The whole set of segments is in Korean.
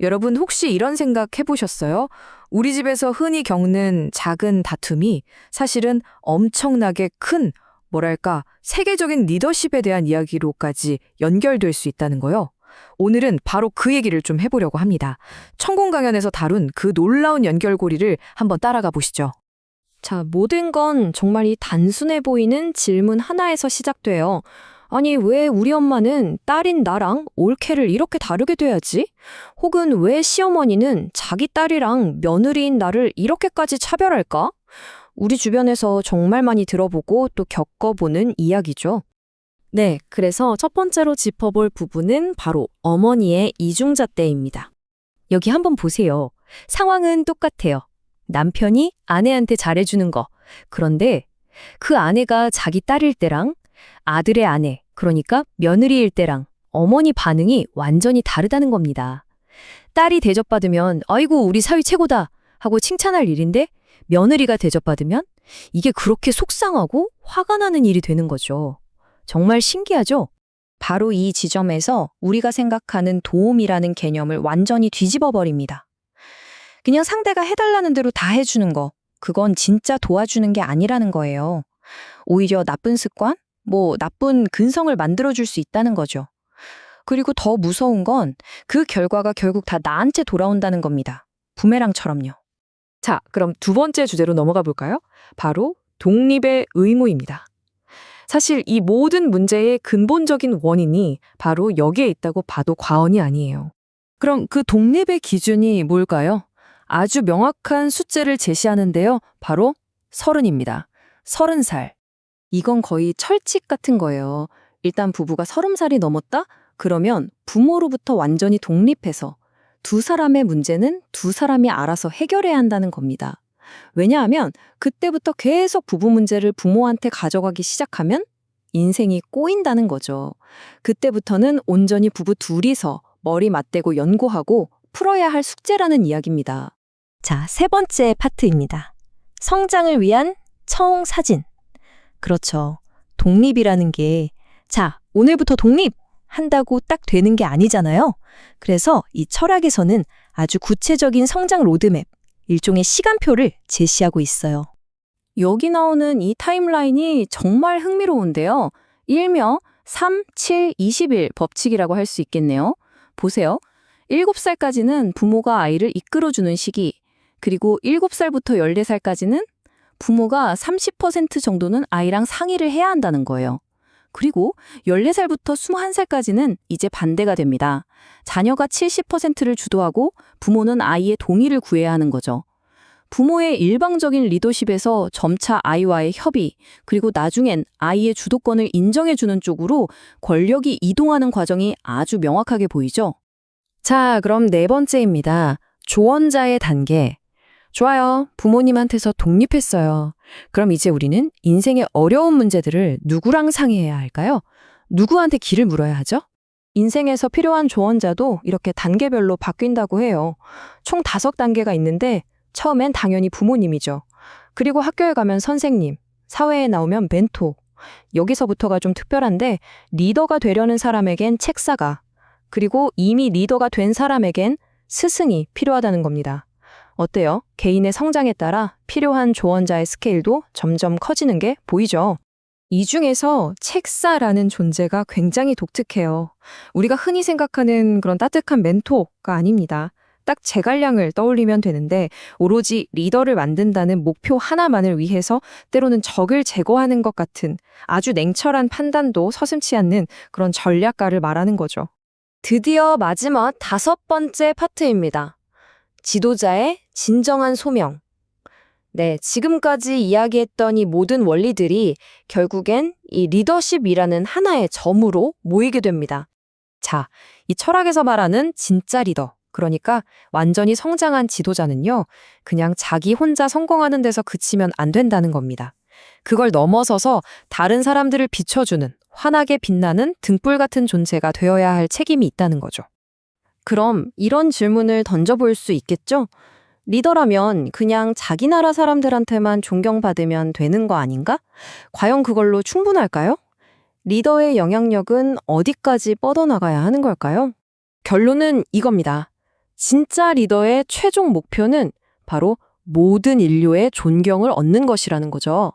여러분 혹시 이런 생각 해보셨어요? 우리 집에서 흔히 겪는 작은 다툼이 사실은 엄청나게 큰, 뭐랄까, 세계적인 리더십에 대한 이야기로까지 연결될 수 있다는 거요. 오늘은 바로 그 얘기를 좀 해보려고 합니다. 천공강연에서 다룬 그 놀라운 연결고리를 한번 따라가 보시죠. 자, 모든 건 정말 이 단순해 보이는 질문 하나에서 시작돼요. 아니, 왜 우리 엄마는 딸인 나랑 올케를 이렇게 다르게 돼야지? 혹은 왜 시어머니는 자기 딸이랑 며느리인 나를 이렇게까지 차별할까? 우리 주변에서 정말 많이 들어보고 또 겪어보는 이야기죠. 네, 그래서 첫 번째로 짚어볼 부분은 바로 어머니의 이중잣대입니다. 여기 한번 보세요. 상황은 똑같아요. 남편이 아내한테 잘해주는 거. 그런데 그 아내가 자기 딸일 때랑 아들의 아내, 그러니까 며느리일 때랑 어머니 반응이 완전히 다르다는 겁니다. 딸이 대접받으면 아이고 우리 사위 최고다 하고 칭찬할 일인데 며느리가 대접받으면 이게 그렇게 속상하고 화가 나는 일이 되는 거죠. 정말 신기하죠? 바로 이 지점에서 우리가 생각하는 도움이라는 개념을 완전히 뒤집어 버립니다. 그냥 상대가 해달라는 대로 다 해주는 거, 그건 진짜 도와주는 게 아니라는 거예요. 오히려 나쁜 습관, 나쁜 근성을 만들어줄 수 있다는 거죠. 그리고 더 무서운 건 그 결과가 결국 다 나한테 돌아온다는 겁니다. 부메랑처럼요. 자, 그럼 두 번째 주제로 넘어가 볼까요? 바로 독립의 의무입니다. 사실 이 모든 문제의 근본적인 원인이 바로 여기에 있다고 봐도 과언이 아니에요. 그럼 그 독립의 기준이 뭘까요? 아주 명확한 숫자를 제시하는데요. 바로 30입니다. 30살. 이건 거의 철칙 같은 거예요. 일단 부부가 30살이 넘었다? 그러면 부모로부터 완전히 독립해서 두 사람의 문제는 두 사람이 알아서 해결해야 한다는 겁니다. 왜냐하면 그때부터 계속 부부 문제를 부모한테 가져가기 시작하면 인생이 꼬인다는 거죠. 그때부터는 온전히 부부 둘이서 머리 맞대고 연구하고 풀어야 할 숙제라는 이야기입니다. 자, 세 번째 파트입니다. 성장을 위한 청사진. 그렇죠. 독립이라는 게, 자, 오늘부터 독립! 한다고 딱 되는 게 아니잖아요. 그래서 이 철학에서는 아주 구체적인 성장 로드맵, 일종의 시간표를 제시하고 있어요. 여기 나오는 이 타임라인이 정말 흥미로운데요. 일명 3, 7, 21 법칙이라고 할 수 있겠네요. 보세요. 7살까지는 부모가 아이를 이끌어주는 시기, 그리고 7살부터 14살까지는 부모가 30% 정도는 아이랑 상의를 해야 한다는 거예요. 그리고 14살부터 21살까지는 이제 반대가 됩니다. 자녀가 70%를 주도하고 부모는 아이의 동의를 구해야 하는 거죠. 부모의 일방적인 리더십에서 점차 아이와의 협의, 그리고 나중엔 아이의 주도권을 인정해주는 쪽으로 권력이 이동하는 과정이 아주 명확하게 보이죠? 자, 그럼 네 번째입니다. 조언자의 단계. 좋아요. 부모님한테서 독립했어요. 그럼 이제 우리는 인생의 어려운 문제들을 누구랑 상의해야 할까요? 누구한테 길을 물어야 하죠? 인생에서 필요한 조언자도 이렇게 단계별로 바뀐다고 해요. 총 5단계가 있는데 처음엔 당연히 부모님이죠. 그리고 학교에 가면 선생님, 사회에 나오면 멘토. 여기서부터가 좀 특별한데 리더가 되려는 사람에겐 책사가, 그리고 이미 리더가 된 사람에겐 스승이 필요하다는 겁니다. 어때요? 개인의 성장에 따라 필요한 조언자의 스케일도 점점 커지는 게 보이죠? 이 중에서 책사라는 존재가 굉장히 독특해요. 우리가 흔히 생각하는 그런 따뜻한 멘토가 아닙니다. 딱 제갈량을 떠올리면 되는데 오로지 리더를 만든다는 목표 하나만을 위해서 때로는 적을 제거하는 것 같은 아주 냉철한 판단도 서슴지 않는 그런 전략가를 말하는 거죠. 드디어 마지막 5번째 파트입니다. 지도자의 진정한 소명. 네, 지금까지 이야기했던 이 모든 원리들이 결국엔 이 리더십이라는 하나의 점으로 모이게 됩니다. 자, 이 철학에서 말하는 진짜 리더, 그러니까 완전히 성장한 지도자는요, 그냥 자기 혼자 성공하는 데서 그치면 안 된다는 겁니다. 그걸 넘어서서 다른 사람들을 비춰주는, 환하게 빛나는 등불 같은 존재가 되어야 할 책임이 있다는 거죠. 그럼 이런 질문을 던져볼 수 있겠죠? 리더라면 그냥 자기 나라 사람들한테만 존경받으면 되는 거 아닌가? 과연 그걸로 충분할까요? 리더의 영향력은 어디까지 뻗어나가야 하는 걸까요? 결론은 이겁니다. 진짜 리더의 최종 목표는 바로 모든 인류의 존경을 얻는 것이라는 거죠.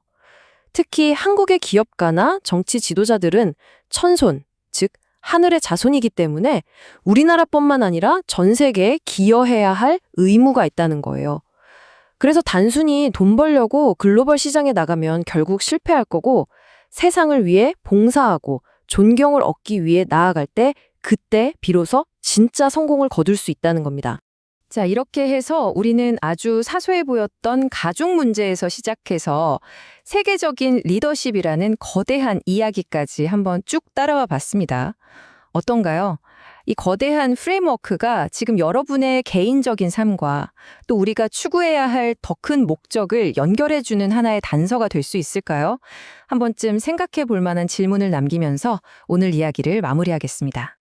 특히 한국의 기업가나 정치 지도자들은 천손, 즉 하늘의 자손이기 때문에 우리나라뿐만 아니라 전 세계에 기여해야 할 의무가 있다는 거예요. 그래서 단순히 돈 벌려고 글로벌 시장에 나가면 결국 실패할 거고, 세상을 위해 봉사하고 존경을 얻기 위해 나아갈 때 그때 비로소 진짜 성공을 거둘 수 있다는 겁니다. 자, 이렇게 해서 우리는 아주 사소해 보였던 가족 문제에서 시작해서 세계적인 리더십이라는 거대한 이야기까지 한번 쭉 따라와 봤습니다. 어떤가요? 이 거대한 프레임워크가 지금 여러분의 개인적인 삶과 또 우리가 추구해야 할 더 큰 목적을 연결해주는 하나의 단서가 될 수 있을까요? 한 번쯤 생각해 볼 만한 질문을 남기면서 오늘 이야기를 마무리하겠습니다.